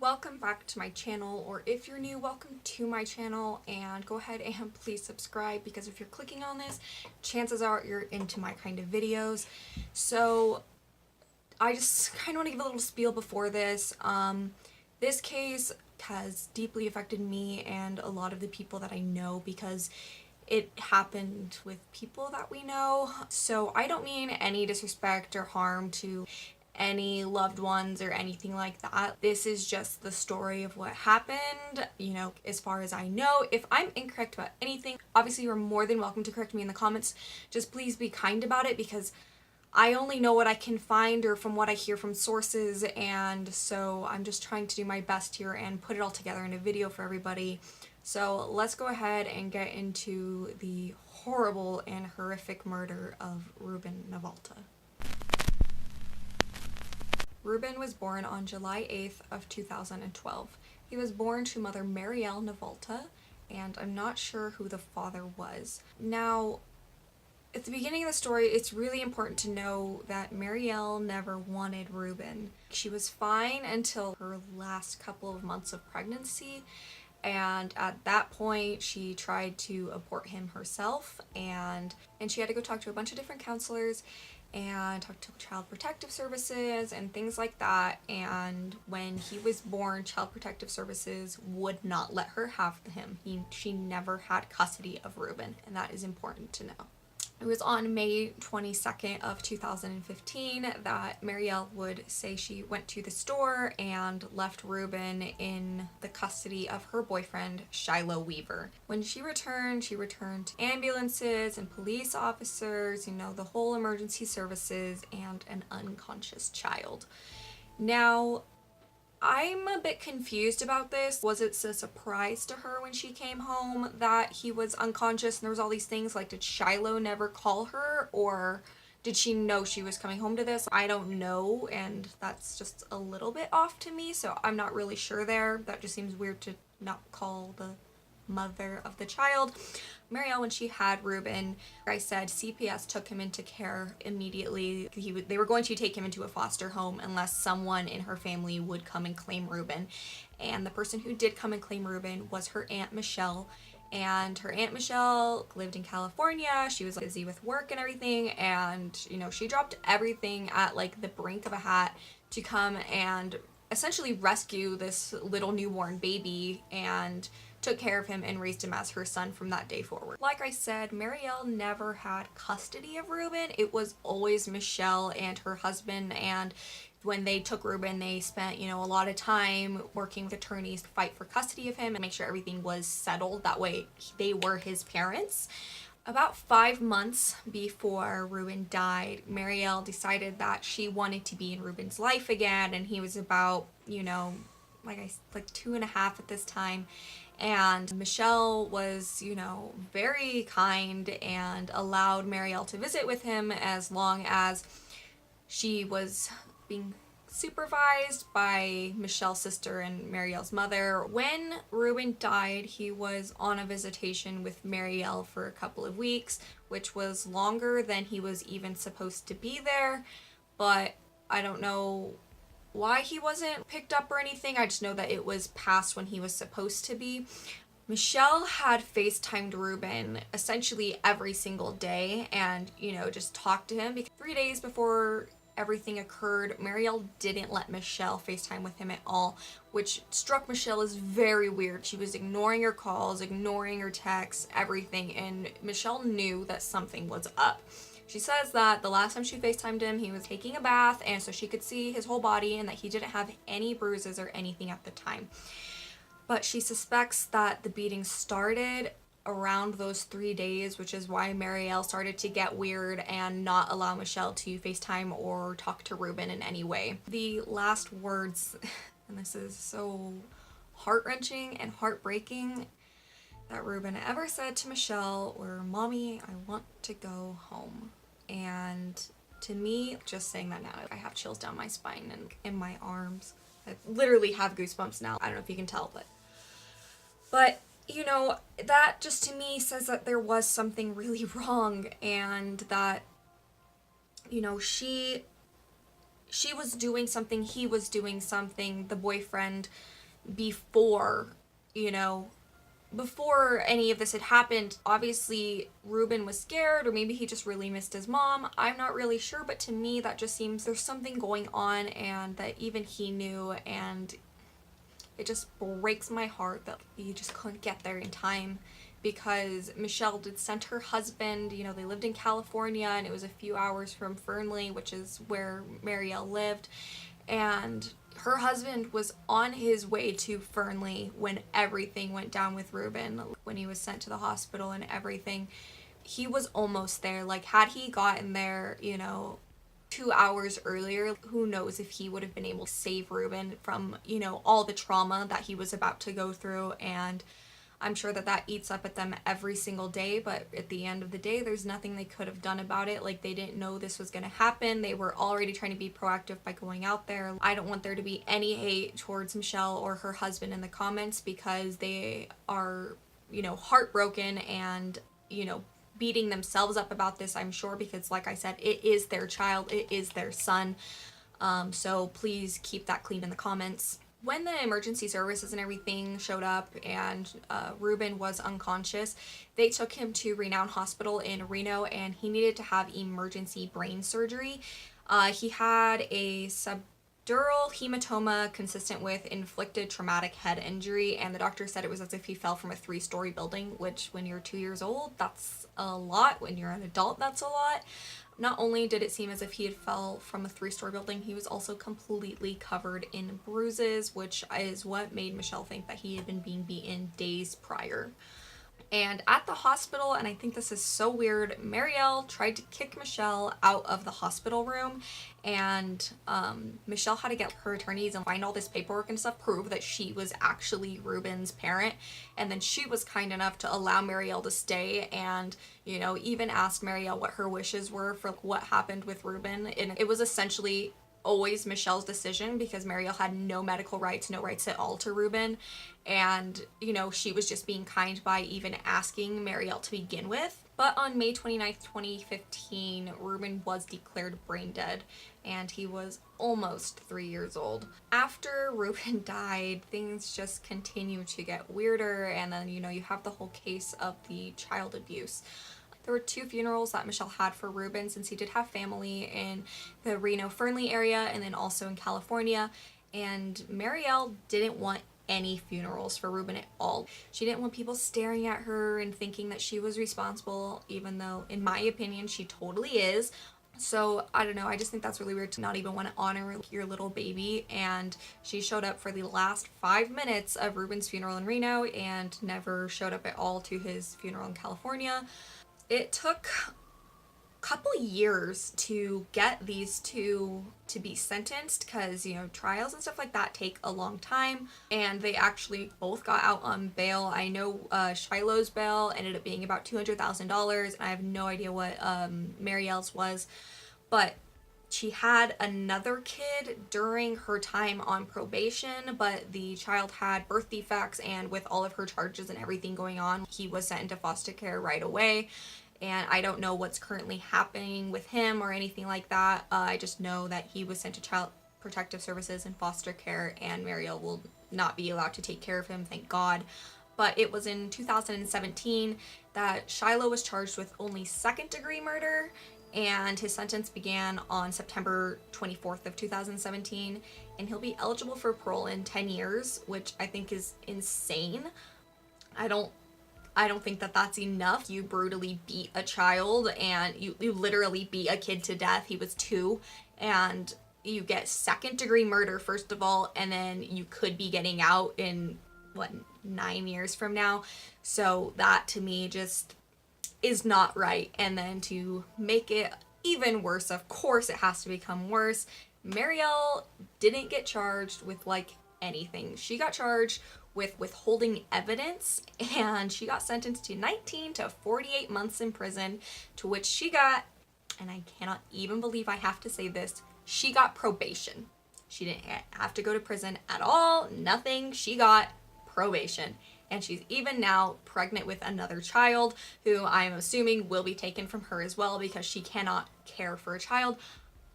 welcome back to my channel, or if you're new, welcome to my channel, and go ahead and please subscribe, because if you're clicking on this, chances are you're into my kind of videos. So I just kind of want to give a little spiel before this. This case has deeply affected me and a lot of the people that I know, because it happened with people that we know. So I don't mean any disrespect or harm to any loved ones or anything like that. This is just the story of what happened, as far as I know. If I'm incorrect about anything, obviously you're more than welcome to correct me in the comments. Just please be kind about it, because I only know what I can find or from what I hear from sources, and so I'm just trying to do my best here and put it all together in a video for everybody. So let's go ahead and get into the horrible and horrific murder of Ruben Navalta. Ruben was born on July 8th of 2012. He was born to mother Marielle Navalta, and I'm not sure who the father was. Now, at the beginning of the story, it's really important to know that Marielle never wanted Ruben. She was fine until her last couple of months of pregnancy, and at that point she tried to abort him herself, and she had to go talk to a bunch of different counselors and talk to Child Protective Services and things like that. And when he was born, Child Protective Services would not let her have him. She never had custody of Ruben, and that is important to know. It was on May 22nd of 2015 that Marielle would say she went to the store and left Ruben in the custody of her boyfriend, Shiloh Weaver. When she returned to ambulances and police officers, the whole emergency services, and an unconscious child. Now, I'm a bit confused about this. Was it a surprise to her when she came home that he was unconscious and there was all these things? Like, did Shiloh never call her, or did she know she was coming home to this? I don't know, and that's just a little bit off to me, so I'm not really sure there. That just seems weird to not call the mother of the child. Marielle, when she had Ruben, like I said, CPS took him into care immediately. They were going to take him into a foster home unless someone in her family would come and claim Ruben. And the person who did come and claim Ruben was her Aunt Michelle. And her Aunt Michelle lived in California. She was busy with work and everything, and she dropped everything at like the brink of a hat to come and essentially rescue this little newborn baby, and took care of him and raised him as her son from that day forward. Like I said, Marielle never had custody of Ruben. It was always Michelle and her husband, and when they took Ruben, they spent, a lot of time working with attorneys to fight for custody of him and make sure everything was settled. That way they were his parents. About 5 months before Ruben died, Marielle decided that she wanted to be in Ruben's life again, and he was about, like 2.5 at this time. And Michelle was, very kind and allowed Marielle to visit with him as long as she was being supervised by Michelle's sister and Marielle's mother. When Ruben died, he was on a visitation with Marielle for a couple of weeks, which was longer than he was even supposed to be there, but I don't know why he wasn't picked up or anything. I just know that it was past when he was supposed to be. Michelle had FaceTimed Ruben essentially every single day and, just talked to him, because 3 days before everything occurred, Marielle didn't let Michelle FaceTime with him at all, which struck Michelle as very weird. She was ignoring her calls, ignoring her texts, everything, and Michelle knew that something was up. She says that the last time she FaceTimed him, he was taking a bath, and so she could see his whole body and that he didn't have any bruises or anything at the time. But she suspects that the beating started around those 3 days, which is why Marielle started to get weird and not allow Michelle to FaceTime or talk to Ruben in any way. The last words, and this is so heart-wrenching and heartbreaking, that Ruben ever said to Michelle were, "Mommy, I want to go home." And to me, just saying that now, I have chills down my spine and in my arms. I literally have goosebumps now. I don't know if you can tell, but that just to me says that there was something really wrong, and that, she she was doing something, he was doing something, the boyfriend, before, you know, before any of this had happened. Obviously, Ruben was scared, or maybe he just really missed his mom. I'm not really sure, but to me, that just seems there's something going on, and that even he knew, and it just breaks my heart that you just couldn't get there in time, because Michelle did send her husband, you know, they lived in California, and it was a few hours from Fernley, which is where Marielle lived, and her husband was on his way to Fernley when everything went down with Ruben, when he was sent to the hospital and everything. He was almost there. Like, had he gotten there, you know, 2 hours earlier, who knows if he would have been able to save Ruben from, you know, all the trauma that he was about to go through. And I'm sure that that eats up at them every single day, but at the end of the day, there's nothing they could have done about it. Like, they didn't know this was going to happen. They were already trying to be proactive by going out there. I don't want there to be any hate towards Michelle or her husband in the comments, because they are, you know, heartbroken and, you know, beating themselves up about this, I'm sure, because like I said, it is their child, it is their son. So please keep that clean in the comments. When the emergency services and everything showed up and Ruben was unconscious, they took him to Renown Hospital in Reno, and he needed to have emergency brain surgery. He had a subdural hematoma consistent with inflicted traumatic head injury, and the doctor said it was as if he fell from a 3-story building, which when you're 2 years old, that's a lot. When you're an adult, that's a lot. Not only did it seem as if he had fell from a 3-story building, he was also completely covered in bruises, which is what made Michelle think that he had been being beaten days prior. And at the hospital, and I think this is so weird, Marielle tried to kick Michelle out of the hospital room, and Michelle had to get her attorneys and find all this paperwork and stuff, prove that she was actually Ruben's parent, and then she was kind enough to allow Marielle to stay, and, you know, even ask Marielle what her wishes were for what happened with Ruben. And it was essentially always Michelle's decision, because Marielle had no medical rights, no rights at all to Ruben. And, you know, she was just being kind by even asking Marielle to begin with. But on May 29th, 2015, Ruben was declared brain dead, and he was almost 3 years old. After Ruben died, things just continued to get weirder, and then, you know, you have the whole case of the child abuse. There were 2 funerals that Michelle had for Ruben, since he did have family in the Reno Fernley area and then also in California. And Marielle didn't want any funerals for Ruben at all. She didn't want people staring at her and thinking that she was responsible, even though, in my opinion, she totally is. So, I don't know, I just think that's really weird to not even want to honor your little baby. And she showed up for the last 5 minutes of Ruben's funeral in Reno and never showed up at all to his funeral in California. It took a couple years to get these 2 to be sentenced, because, you know, trials and stuff like that take a long time, and they actually both got out on bail. I know Shiloh's bail ended up being about $200,000, and I have no idea what Marielle's was, but she had another kid during her time on probation, but the child had birth defects, and with all of her charges and everything going on, he was sent into foster care right away. And I don't know what's currently happening with him or anything like that. I just know that he was sent to Child Protective Services and foster care, and Marielle will not be allowed to take care of him, thank God. But it was in 2017 that Shiloh was charged with only 2nd-degree murder, and his sentence began on September 24th of 2017, and he'll be eligible for parole in 10 years, which I think is insane. I don't think that that's enough. You brutally beat a child, and you literally beat a kid to death. He was 2, and you get 2nd-degree murder, first of all, and then you could be getting out in, 9 years from now. So that, to me, just is not right. And then to make it even worse, of course it has to become worse, Marielle didn't get charged with, anything. She got charged with withholding evidence, and she got sentenced to 19 to 48 months in prison, to which she got, and I cannot even believe I have to say this, she got probation. She didn't have to go to prison at all, nothing. She got probation. And she's even now pregnant with another child, who I'm assuming will be taken from her as well, because she cannot care for a child.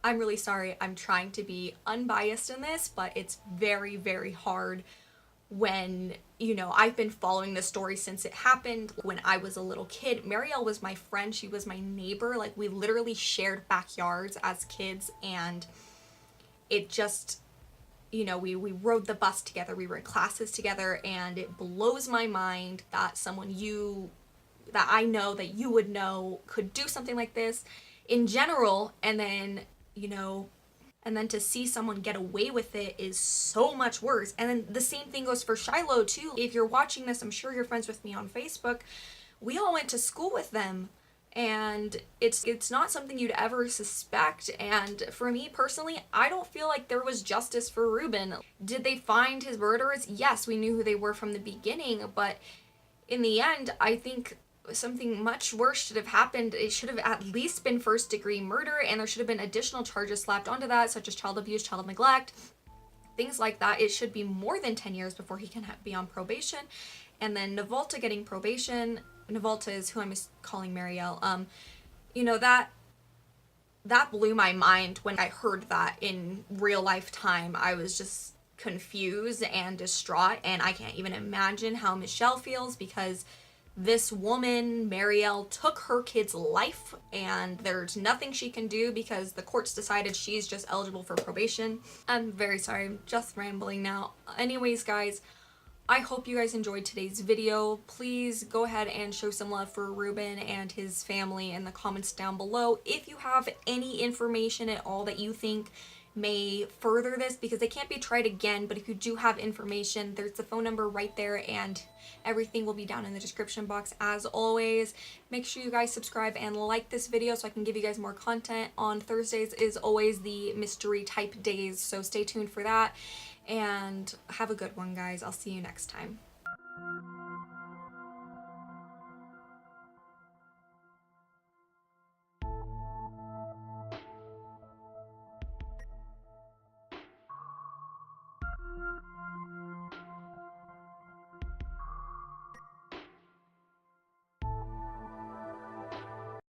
I'm really sorry. I'm trying to be unbiased in this, but it's very, very hard when, you know, I've been following this story since it happened when I was a little kid. Marielle was my friend. She was my neighbor. Like, we literally shared backyards as kids, and it just, you know, we rode the bus together. We were in classes together, and it blows my mind that that I know, that you would know, could do something like this in general, and then, you know, and then to see someone get away with it is so much worse. And then the same thing goes for Shiloh too. If you're watching this, I'm sure you're friends with me on Facebook. We all went to school with them, and it's not something you'd ever suspect. And for me personally, I don't feel like there was justice for Ruben. Did they find his murderers? Yes, we knew who they were from the beginning, but in the end, I think something much worse should have happened. It should have at least been first degree murder, and there should have been additional charges slapped onto that, such as child abuse, child neglect, things like that. It should be more than 10 years before he can be on probation. And then Navalta getting probation. Navalta is who I'm calling Marielle. You know, that blew my mind when I heard that in real life time. I was just confused and distraught, and I can't even imagine how Michelle feels, because this woman, Marielle, took her kid's life, and there's nothing she can do because the courts decided she's just eligible for probation. I'm very sorry, I'm just rambling now. Anyways, guys, I hope you guys enjoyed today's video. Please go ahead and show some love for Ruben and his family in the comments down below. If you have any information at all that you think may further this, because they can't be tried again, but if you do have information, there's the phone number right there, and everything will be down in the description box as always. Make sure you guys subscribe and like this video so I can give you guys more content. On Thursdays is always the mystery type days, so stay tuned for that, and have a good one, guys. I'll see you next time.